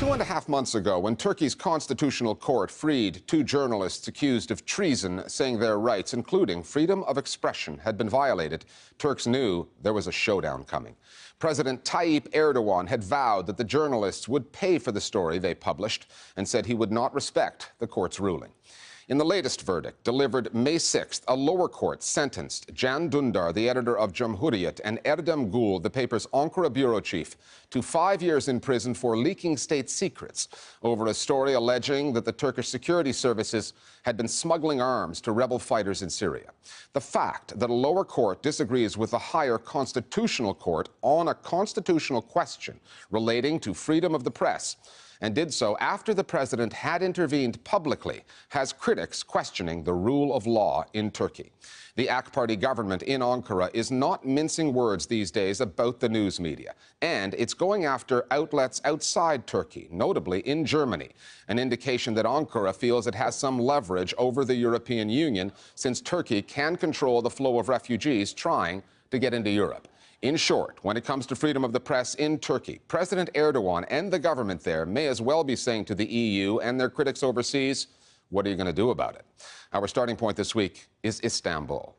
2.5 months ago, when Turkey's constitutional court freed 2 journalists accused of treason, saying their rights, including freedom of expression, had been violated, Turks knew there was a showdown coming. President Tayyip Erdogan had vowed that the journalists would pay for the story they published and said he would not respect the court's ruling. In the latest verdict, delivered May 6th, a lower court sentenced Can Dündar, the editor of Cumhuriyet, and Erdem Gül, the paper's Ankara bureau chief, to 5 years in prison for leaking state secrets over a story alleging that the Turkish security services had been smuggling arms to rebel fighters in Syria. The fact that a lower court disagrees with a higher constitutional court on a constitutional question relating to freedom of the press, and did so after the president had intervened publicly, has critics questioning the rule of law in Turkey. The AK Party government in Ankara is not mincing words these days about the news media, and it's going after outlets outside Turkey, notably in Germany, an indication that Ankara feels it has some leverage over the European Union, since Turkey can control the flow of refugees trying to get into Europe. In short, when it comes to freedom of the press in Turkey, President Erdogan and the government there may as well be saying to the EU and their critics overseas, what are you going to do about it? Our starting point this week is Istanbul.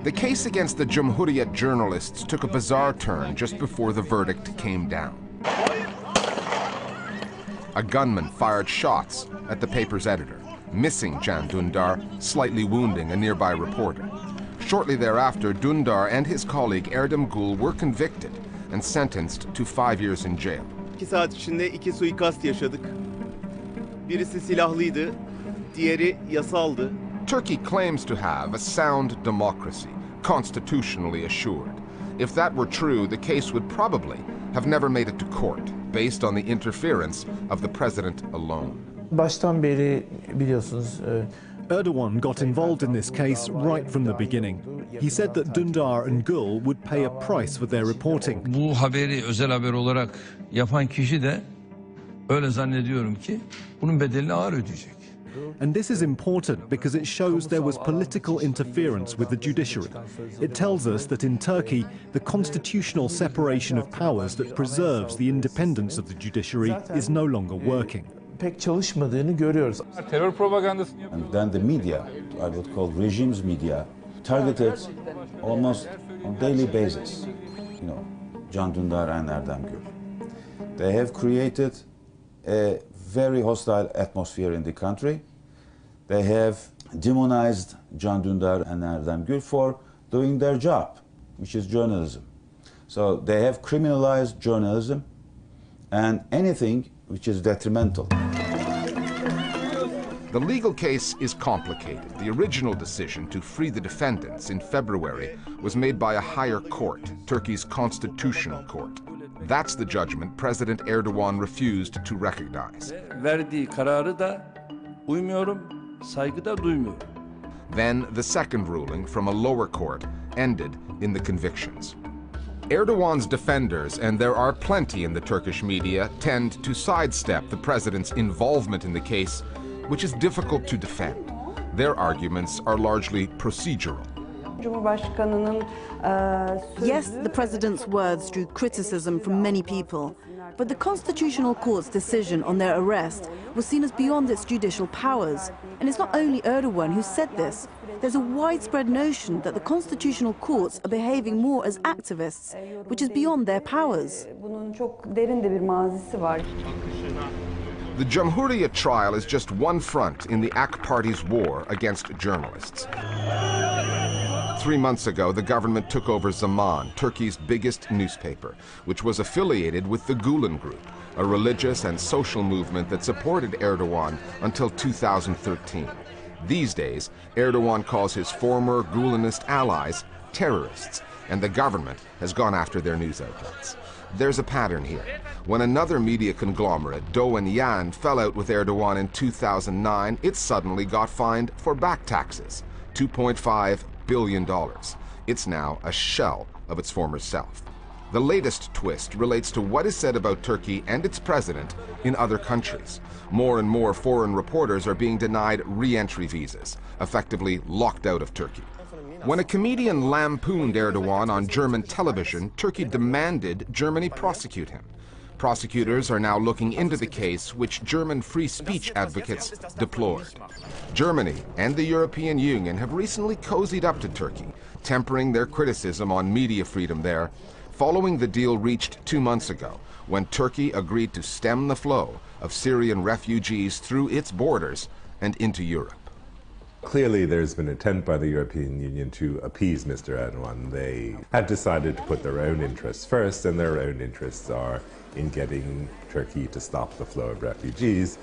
The case against the Cumhuriyet journalists took a bizarre turn just before the verdict came down. A gunman fired shots at the paper's editor, missing Can Dündar, slightly wounding a nearby reporter. Shortly thereafter, Dündar and his colleague Erdem Gül were convicted and sentenced to 5 years in jail. 2 saat içinde 2 suikast yaşadık. Birisi silahlıydı, diğeri yasaldı. Turkey claims to have a sound democracy, constitutionally assured. If that were true, the case would probably have never made it to court, based on the interference of the president alone. Baştan beri biliyorsunuz. Erdogan got involved in this case right from the beginning. He said that Dündar and Gül would pay a price for their reporting. Bu haberi özel haber olarak yapan kişi de öyle zannediyorum ki bunun bedelini ağır ödeyecek. And this is important because it shows there was political interference with the judiciary. It tells us that in Turkey, the constitutional separation of powers that preserves the independence of the judiciary is no longer working. Pek çalışmadığını görüyoruz. Terör propagandası. And then the media, I would call regimes media, targeted almost on daily basis, Can Dündar and Erdem Gül. They have created a very hostile atmosphere in the country. They have demonized Can Dündar and Erdem Gül for doing their job, which is journalism. So they have criminalized journalism and anything which is detrimental. The legal case is complicated. The original decision to free the defendants in February was made by a higher court, Turkey's constitutional court. That's the judgment President Erdogan refused to recognize. Verdiği kararı da uymuyorum, saygı da duymuyorum. Then the second ruling from a lower court ended in the convictions. Erdogan's defenders, and there are plenty in the Turkish media, tend to sidestep the president's involvement in the case, which is difficult to defend. Their arguments are largely procedural. Yes, the president's words drew criticism from many people, but the Constitutional Court's decision on their arrest was seen as beyond its judicial powers. And it's not only Erdogan who said this. There's a widespread notion that the constitutional courts are behaving more as activists, which is beyond their powers. The Cumhuriyet trial is just one front in the AK Party's war against journalists. 3 months ago, the government took over Zaman, Turkey's biggest newspaper, which was affiliated with the Gulen Group, a religious and social movement that supported Erdogan until 2013. These days, Erdogan calls his former Gulenist allies terrorists, and the government has gone after their news outlets. There's a pattern here. When another media conglomerate, Doğan Yan, fell out with Erdogan in 2009, it suddenly got fined for back taxes, $2.5 billion. It's now a shell of its former self. The latest twist relates to what is said about Turkey and its president in other countries. More and more foreign reporters are being denied re-entry visas, effectively locked out of Turkey. When a comedian lampooned Erdogan on German television, Turkey demanded Germany prosecute him. Prosecutors are now looking into the case, which German free speech advocates deplored. Germany and the European Union have recently cozied up to Turkey, tempering their criticism on media freedom there, following the deal reached 2 months ago, when Turkey agreed to stem the flow of Syrian refugees through its borders and into Europe. Clearly, there's been an attempt by the European Union to appease Mr. Erdogan. They have decided to put their own interests first, and their own interests are in getting Turkey to stop the flow of refugees.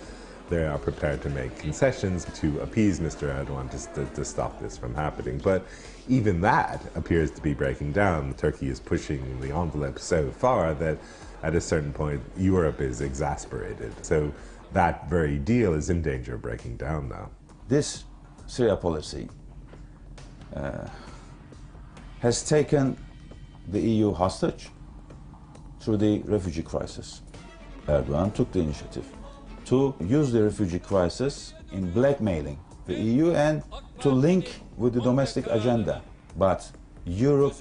They are prepared to make concessions to appease Mr. Erdogan to stop this from happening. But even that appears to be breaking down. Turkey is pushing the envelope so far that at a certain point, Europe is exasperated. So that very deal is in danger of breaking down now. This Syria policy has taken the EU hostage through the refugee crisis. Erdogan took the initiative to use the refugee crisis in blackmailing the EU and to link with the domestic agenda. But Europe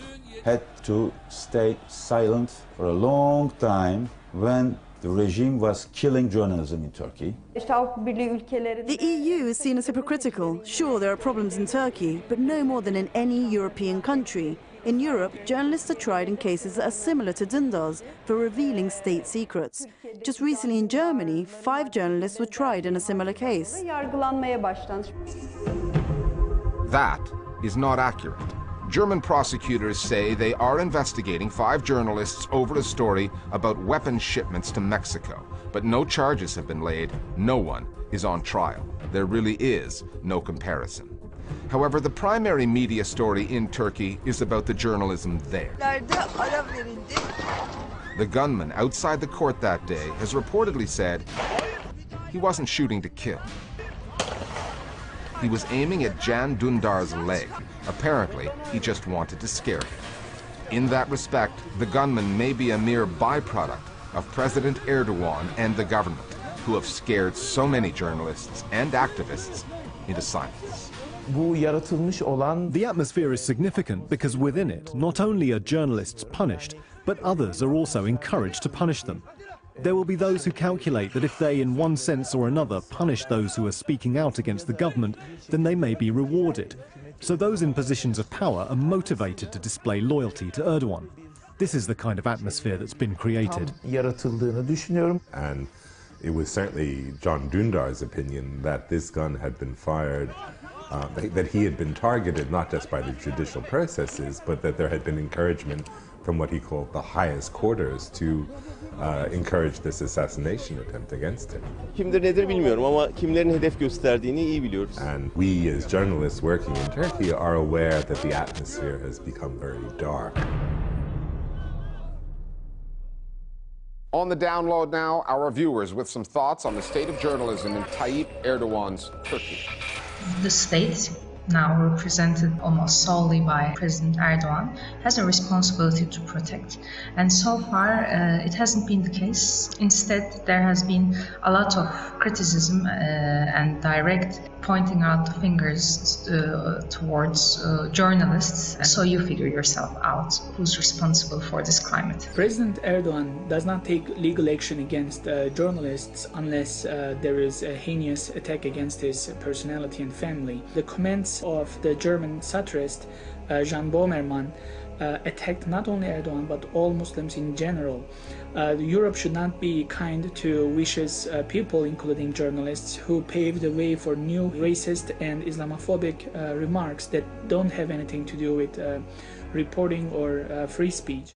had to stay silent for a long time when the regime was killing journalism in Turkey. The EU is seen as hypocritical. Sure, there are problems in Turkey, but no more than in any European country. In Europe, journalists are tried in cases that are similar to Dündar's for revealing state secrets. Just recently in Germany, 5 journalists were tried in a similar case. That is not accurate. German prosecutors say they are investigating 5 journalists over a story about weapons shipments to Mexico. But no charges have been laid. No one is on trial. There really is no comparison. However, the primary media story in Turkey is about the journalism there. The gunman outside the court that day has reportedly said he wasn't shooting to kill. He was aiming at Can Dündar's leg. Apparently, he just wanted to scare him. In that respect, the gunman may be a mere byproduct of President Erdogan and the government, who have scared so many journalists and activists into silence. The atmosphere is significant because within it, not only are journalists punished, but others are also encouraged to punish them. There will be those who calculate that if they, in one sense or another, punish those who are speaking out against the government, then they may be rewarded. So those in positions of power are motivated to display loyalty to Erdogan. This is the kind of atmosphere that's been created. And it was certainly Can Dündar's opinion that this gun had been fired, that he had been targeted not just by the judicial processes, but that there had been encouragement from what he called the highest quarters to encourage this assassination attempt against him. Kimdir nedir bilmiyorum ama kimlerin hedef gösterdiğini iyi biliyoruz. And we as journalists working in Turkey are aware that the atmosphere has become very dark. On the download now, our viewers with some thoughts on the state of journalism in Tayyip Erdogan's Turkey. The state, now represented almost solely by President Erdogan, has a responsibility to protect. And so far, it hasn't been the case. Instead, there has been a lot of criticism and direct pointing out the fingers towards journalists. So you figure yourself out who's responsible for this climate. President Erdogan does not take legal action against journalists unless there is a heinous attack against his personality and family. The comments of the German satirist Jan Böhmermann attacked not only Erdogan but all Muslims in general. Europe should not be kind to vicious people, including journalists, who paved the way for new racist and Islamophobic remarks that don't have anything to do with reporting or free speech.